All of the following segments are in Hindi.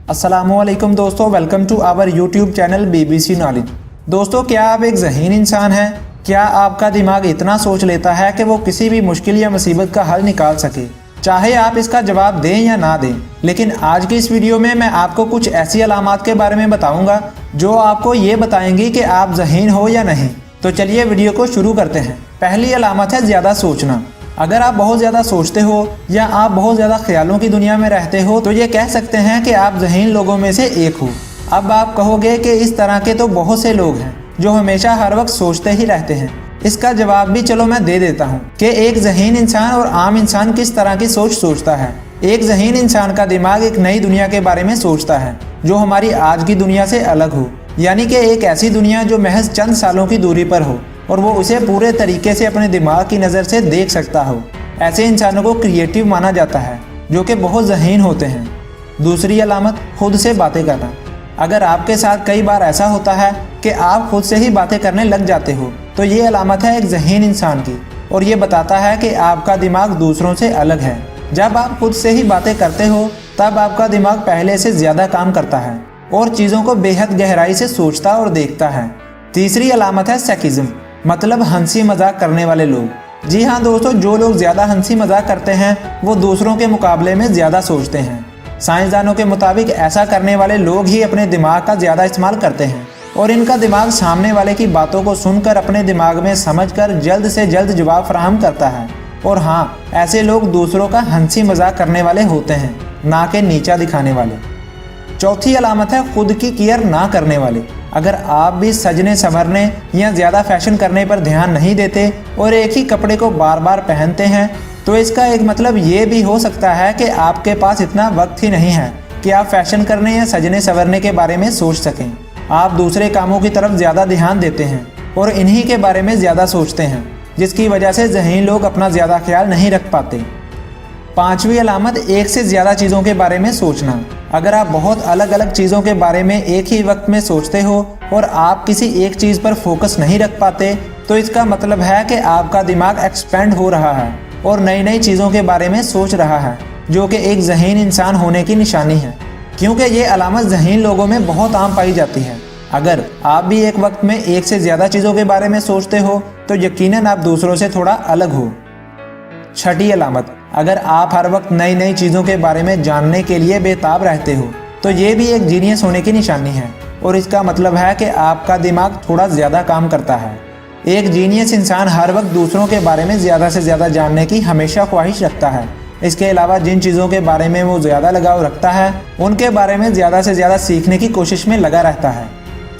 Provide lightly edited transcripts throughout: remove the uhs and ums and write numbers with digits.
अस्सलामुअलैकुम दोस्तों, welcome to our YouTube channel BBC knowledge. दोस्तों, क्या आप एक ज़हीन इंसान हैं? क्या आपका दिमाग इतना सोच लेता है कि वो किसी भी मुश्किल या मुसीबत का हल निकाल सके, चाहे आप इसका जवाब दें या ना दें? लेकिन आज की इस वीडियो में मैं आपको कुछ ऐसी अलामात के बारे में बताऊंगा जो आपको ये बताएंगी कि आप ज़हीन हो या नहीं। तो चलिए वीडियो को शुरू करते हैं। पहली अलामत है ज़्यादा सोचना। अगर आप बहुत ज़्यादा सोचते हो या आप बहुत ज़्यादा ख्यालों की दुनिया में रहते हो तो ये कह सकते हैं कि आप ज़हीन लोगों में से एक हो। अब आप कहोगे कि इस तरह के तो बहुत से लोग हैं जो हमेशा हर वक्त सोचते ही रहते हैं। इसका जवाब भी चलो मैं दे देता हूँ कि एक ज़हीन इंसान और आम इंसान किस तरह की सोच सोचता है। एक ज़हीन इंसान का दिमाग एक नई दुनिया के बारे में सोचता है जो हमारी आज की दुनिया से अलग हो, यानी कि एक ऐसी दुनिया जो महज चंद सालों की दूरी पर हो और वो उसे पूरे तरीके से अपने दिमाग की नज़र से देख सकता हो। ऐसे इंसानों को क्रिएटिव माना जाता है जो कि बहुत ज़हीन होते हैं। दूसरी अलामत, खुद से बातें करना। अगर आपके साथ कई बार ऐसा होता है कि आप खुद से ही बातें करने लग जाते हो तो ये अलामत है एक ज़हीन इंसान की, और ये बताता है कि आपका दिमाग दूसरों से अलग है। जब आप खुद से ही बातें करते हो तब आपका दिमाग पहले से ज़्यादा काम करता है और चीज़ों को बेहद गहराई से सोचता और देखता है। तीसरी अलामत है सेकिज़्म, मतलब हंसी मजाक करने वाले लोग। जी हाँ दोस्तों, जो लोग ज़्यादा हंसी मजाक करते हैं वो दूसरों के मुकाबले में ज़्यादा सोचते हैं। साइंसदानों के मुताबिक ऐसा करने वाले लोग ही अपने दिमाग का ज़्यादा इस्तेमाल करते हैं और इनका दिमाग सामने वाले की बातों को सुनकर अपने दिमाग में समझकर जल्द से जल्द जवाब फराहम करता है। और हाँ, ऐसे लोग दूसरों का हंसी मजाक करने वाले होते हैं, ना कि नीचा दिखाने वाले। चौथी अलामत है खुद की केयर ना करने वाले। अगर आप भी सजने संवरने या ज़्यादा फैशन करने पर ध्यान नहीं देते और एक ही कपड़े को बार बार पहनते हैं तो इसका एक मतलब ये भी हो सकता है कि आपके पास इतना वक्त ही नहीं है कि आप फैशन करने या सजने संवरने के बारे में सोच सकें। आप दूसरे कामों की तरफ ज़्यादा ध्यान देते हैं और इन्हीं के बारे में ज़्यादा सोचते हैं, जिसकी वजह से ज़हीन लोग अपना ज़्यादा ख्याल नहीं रख पाते। पांचवी अलामत, एक से ज़्यादा चीज़ों के बारे में सोचना। अगर आप बहुत अलग अलग चीज़ों के बारे में एक ही वक्त में सोचते हो और आप किसी एक चीज़ पर फोकस नहीं रख पाते तो इसका मतलब है कि आपका दिमाग एक्सपेंड हो रहा है और नई नई चीज़ों के बारे में सोच रहा है, जो कि एक ज़हीन इंसान होने की निशानी है, क्योंकि ये अलामत ज़हीन लोगों में बहुत आम पाई जाती है। अगर आप भी एक वक्त में एक से ज़्यादा चीज़ों के बारे में सोचते हो तो यकीनन आप दूसरों से थोड़ा अलग हो। छठी अलामत, अगर आप हर वक्त नई नई चीज़ों के बारे में जानने के लिए बेताब रहते हो तो ये भी एक जीनियस होने की निशानी है और इसका मतलब है कि आपका दिमाग थोड़ा ज़्यादा काम करता है। एक जीनियस इंसान हर वक्त दूसरों के बारे में ज़्यादा से ज़्यादा जानने की हमेशा ख्वाहिश रखता है। इसके अलावा जिन चीज़ों के बारे में वो ज़्यादा लगाव रखता है उनके बारे में ज़्यादा से ज़्यादा सीखने की कोशिश में लगा रहता है।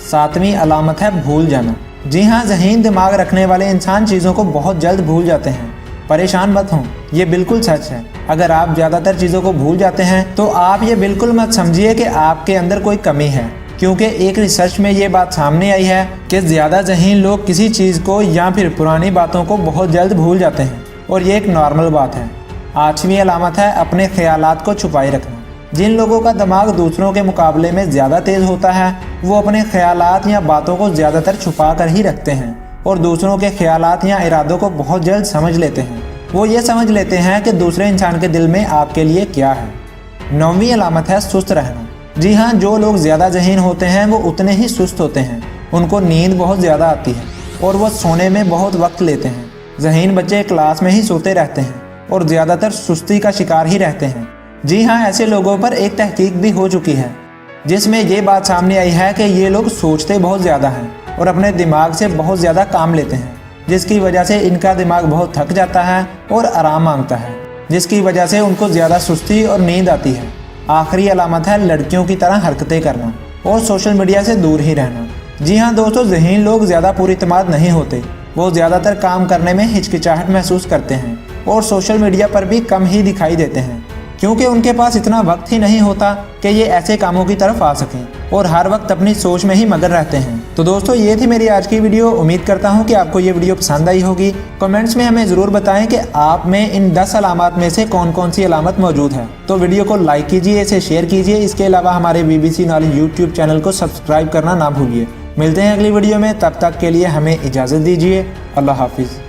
सातवीं अलामत है भूल जाना। जी हाँ, ज़हीन दिमाग रखने वाले इंसान चीज़ों को बहुत जल्द भूल जाते हैं। परेशान मत हों, ये बिल्कुल सच है। अगर आप ज़्यादातर चीज़ों को भूल जाते हैं तो आप ये बिल्कुल मत समझिए कि आपके अंदर कोई कमी है, क्योंकि एक रिसर्च में ये बात सामने आई है कि ज़्यादा ज़हीन लोग किसी चीज़ को या फिर पुरानी बातों को बहुत जल्द भूल जाते हैं और ये एक नॉर्मल बात है। आठवीं अलामत है अपने ख्यालात को छुपाए रखना। जिन लोगों का दिमाग दूसरों के मुकाबले में ज़्यादा तेज़ होता है वो अपने ख्यालात या बातों को ज़्यादातर छुपा कर ही रखते हैं और दूसरों के ख्यालात या इरादों को बहुत जल्द समझ लेते हैं। वो ये समझ लेते हैं कि दूसरे इंसान के दिल में आपके लिए क्या है। नौवीं अलामत है सुस्त रहना। जी हाँ, जो लोग ज़्यादा ज़हीन होते हैं वो उतने ही सुस्त होते हैं। उनको नींद बहुत ज़्यादा आती है और वो सोने में बहुत वक्त लेते हैं। ज़हीन बच्चे क्लास में ही सोते रहते हैं और ज़्यादातर सुस्ती का शिकार ही रहते हैं। जी हाँ, ऐसे लोगों पर एक तहकीक भी हो चुकी है जिसमें ये बात सामने आई है कि ये लोग सोचते बहुत ज़्यादा हैं और अपने दिमाग से बहुत ज़्यादा काम लेते हैं, जिसकी वजह से इनका दिमाग बहुत थक जाता है और आराम मांगता है, जिसकी वजह से उनको ज़्यादा सुस्ती और नींद आती है। आखिरी अलामत है लड़कियों की तरह हरकतें करना और सोशल मीडिया से दूर ही रहना। जी हाँ दोस्तों, ज़हीन लोग ज़्यादा पुरइत्माद नहीं होते। वो ज़्यादातर काम करने में हिचकिचाहट महसूस करते हैं और सोशल मीडिया पर भी कम ही दिखाई देते हैं, क्योंकि उनके पास इतना वक्त ही नहीं होता कि ये ऐसे कामों की तरफ आ सकें और हर वक्त अपनी सोच में ही मगन रहते हैं। तो दोस्तों, ये थी मेरी आज की वीडियो। उम्मीद करता हूँ कि आपको ये वीडियो पसंद आई होगी। कमेंट्स में हमें ज़रूर बताएं कि आप में इन 10 अलामत में से कौन कौन सी अलामत मौजूद है। तो वीडियो को लाइक कीजिए, इसे शेयर कीजिए। इसके अलावा हमारे BBC नॉलेज यूट्यूब चैनल को सब्सक्राइब करना ना भूलिए। मिलते हैं अगली वीडियो में, तब तक के लिए हमें इजाज़त दीजिए। अल्लाह हाफिज़।